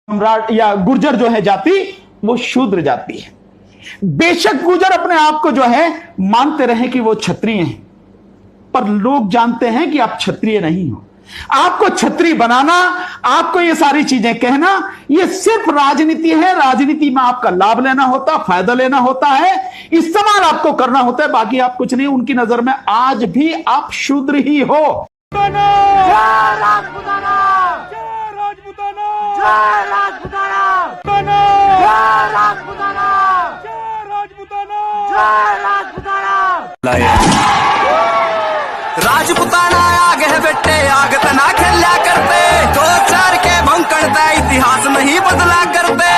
सम्राट या गुर्जर जो है जाति, वो शूद्र जाति है। बेशक गुर्जर अपने आप को जो है मानते रहे कि वो क्षत्रिय हैं, पर लोग जानते हैं कि आप क्षत्रिय नहीं हो। आपको क्षत्रिय बनाना, आपको ये सारी चीजें कहना, ये सिर्फ राजनीति है। राजनीति में आपका लाभ लेना होता, फायदा लेना होता है, इस्तेमाल आपको करना होता है, बाकी आप कुछ नहीं। उनकी नजर में आज भी आप शूद्र ही हो। राजपुताना आग है बेटे, आग तना खेला करते, 2-4 के भौंकड़ता इतिहास नहीं बदला करते।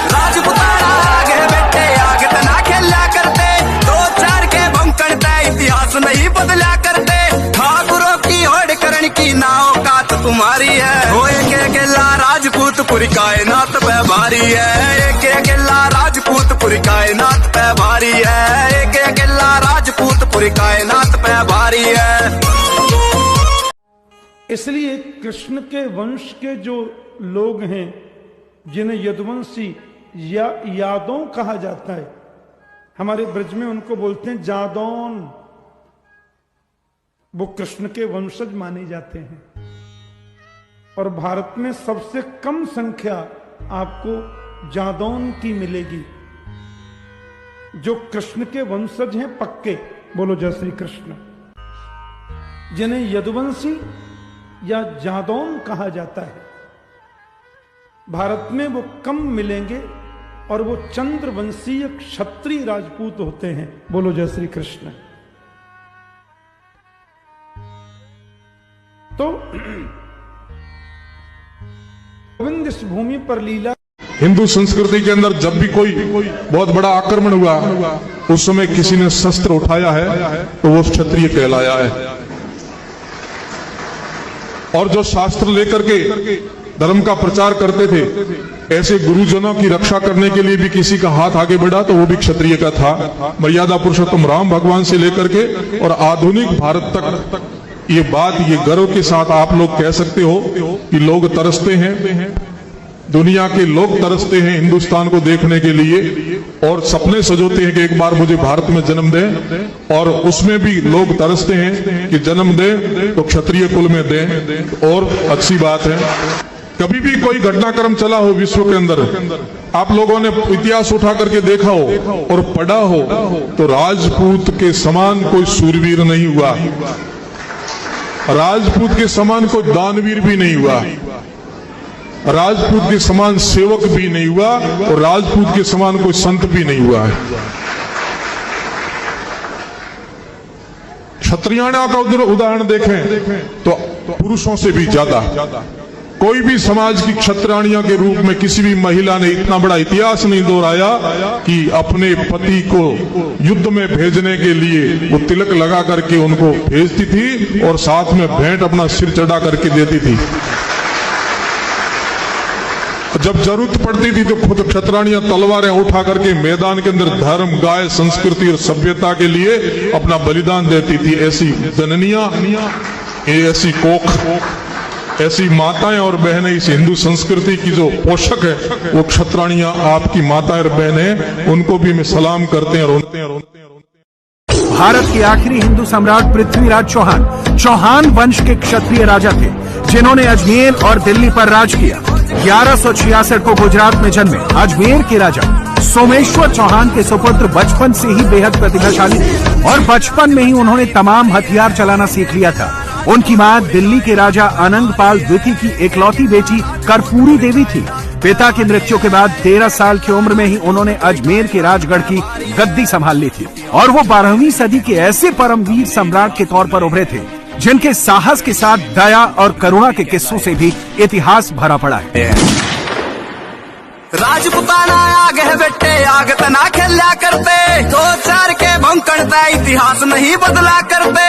राजपुताना आग है बेटे, आग तना खेला करते, 2-4 के भौंकड़ता इतिहास नहीं बदला करते। ठाकुरों की होड़ करण की नाव का तो तुम्हारी है, वो एक अकेला राजपूत पूरी कायनात पे भारी है। एक अकेला राजपूत पूरी कायनात पे भारी है। एक अकेला राजपूत पूरी कायनात पे भारी है। इसलिए कृष्ण के वंश के जो लोग हैं, जिन्हें यदुवंशी या यादों कहा जाता है, हमारे ब्रज में उनको बोलते हैं जादौन, वो कृष्ण के वंशज माने जाते हैं। और भारत में सबसे कम संख्या आपको जादौन की मिलेगी, जो कृष्ण के वंशज हैं पक्के। बोलो जय श्री कृष्ण। जिन्हें यदुवंशी या जादौन कहा जाता है, भारत में वो कम मिलेंगे, और वो चंद्रवंशीय क्षत्रिय राजपूत होते हैं। बोलो जय श्री कृष्ण। तो गोविंद इस भूमि पर लीला। हिंदू संस्कृति के अंदर जब भी कोई बहुत बड़ा आक्रमण हुआ, उस समय किसी ने शस्त्र उठाया है तो वो क्षत्रिय कहलाया है। और जो शास्त्र लेकर के धर्म का प्रचार करते थे, ऐसे गुरुजनों की रक्षा करने के लिए भी किसी का हाथ आगे बढ़ा तो वो भी क्षत्रिय का था। मर्यादा पुरुषोत्तम राम भगवान से लेकर के और आधुनिक भारत तक ये बात, ये गर्व के साथ आप लोग कह सकते हो कि लोग तरसते हैं, दुनिया के लोग तरसते हैं हिंदुस्तान को देखने के लिए, और सपने सजोते हैं कि एक बार मुझे भारत में जन्म दें। और उसमें भी लोग तरसते हैं कि जन्म दें तो क्षत्रिय कुल में दें। और अच्छी बात है, कभी भी कोई घटनाक्रम चला हो विश्व के अंदर, आप लोगों ने इतिहास उठा करके देखा हो और पढ़ा हो, तो राजपूत के समान कोई सूरवीर नहीं हुआ, राजपूत के समान कोई दानवीर भी नहीं हुआ, राजपूत के समान सेवक भी नहीं हुआ, और राजपूत के समान कोई संत भी नहीं हुआ है। क्षत्रियाणा का उदाहरण देखें तो पुरुषों से भी ज्यादा कोई भी समाज की क्षत्रियाणियों के रूप में किसी भी महिला ने इतना बड़ा इतिहास नहीं दोहराया कि अपने पति को युद्ध में भेजने के लिए वो तिलक लगा करके उनको भेजती थी, और साथ में भेंट अपना सिर चढ़ा करके देती थी। जब जरूरत पड़ती थी तो खुद क्षत्रियाणियां तलवारें उठा करके मैदान के अंदर धर्म, गाय, संस्कृति और सभ्यता के लिए अपना बलिदान देती थी। ऐसी जननियां, ऐसी कोख, ऐसी माताएं और बहनें इस हिंदू संस्कृति की जो पोषक है, वो क्षत्रियाणियां आपकी माताएं और बहनें, उनको भी मैं सलाम करते हैं। भारत के आखिरी हिंदू सम्राट पृथ्वीराज चौहान चौहान वंश के क्षत्रिय राजा थे, जिन्होंने अजमेर और दिल्ली पर राज किया। 1166 को गुजरात में जन्मे अजमेर के राजा सोमेश्वर चौहान के सुपुत्र बचपन से ही बेहद प्रतिभाशाली थे, और बचपन में ही उन्होंने तमाम हथियार चलाना सीख लिया था। उनकी मां दिल्ली के राजा अनंगपाल द्वितीय की एकलौती बेटी कर्पूरी देवी थी। पिता की मृत्यु के बाद 13 साल की उम्र में ही उन्होंने अजमेर के राजगढ़ की गद्दी संभाल ली थी, और वो 12वीं सदी के ऐसे परमवीर सम्राट के तौर पर उभरे थे, जिनके साहस के साथ दया और करुणा के किस्सों से भी इतिहास भरा पड़ा है। राजपुताना आग है बेटे, आग तना खेला करते, 2-4 के भौंकड़ता इतिहास नहीं बदला करते।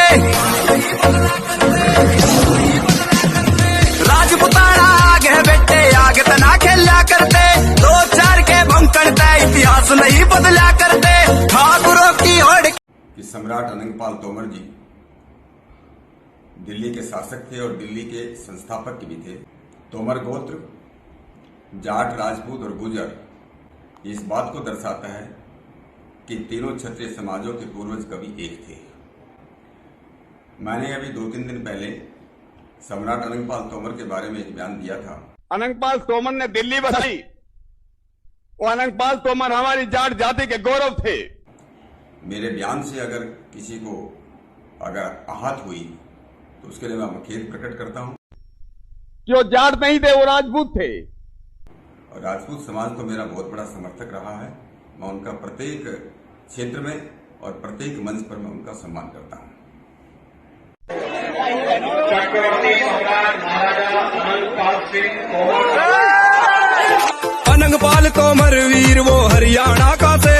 राजपुताना आग है बेटे, आग तना खेला करते, 2-4 के भौंकड़ता इतिहास नहीं बदला करते। ठाकुरों की होड़ कि सम्राट अनंगपाल तोमर जी दिल्ली के शासक थे और दिल्ली के संस्थापक भी थे। तोमर गोत्र जाट, राजपूत और गुर्जर इस बात को दर्शाता है कि तीनों क्षत्रिय समाजों के पूर्वज कभी एक थे। मैंने अभी 2-3 दिन पहले सम्राट अनंगपाल तोमर के बारे में एक बयान दिया था। अनंगपाल तोमर ने दिल्ली बसाई। वो अनंगपाल तोमर हमारी जाट जाति के गौरव थे। मेरे बयान से अगर किसी को आहत हुई तो उसके लिए मैं खेद प्रकट करता हूं। जो जाट नहीं थे वो राजपूत थे। और राजपूत समाज तो मेरा बहुत बड़ा समर्थक रहा है। मैं उनका प्रत्येक क्षेत्र में और प्रत्येक मंच पर मैं उनका सम्मान करता हूं। अनंगपाल तोमर वीर वो हरियाणा का से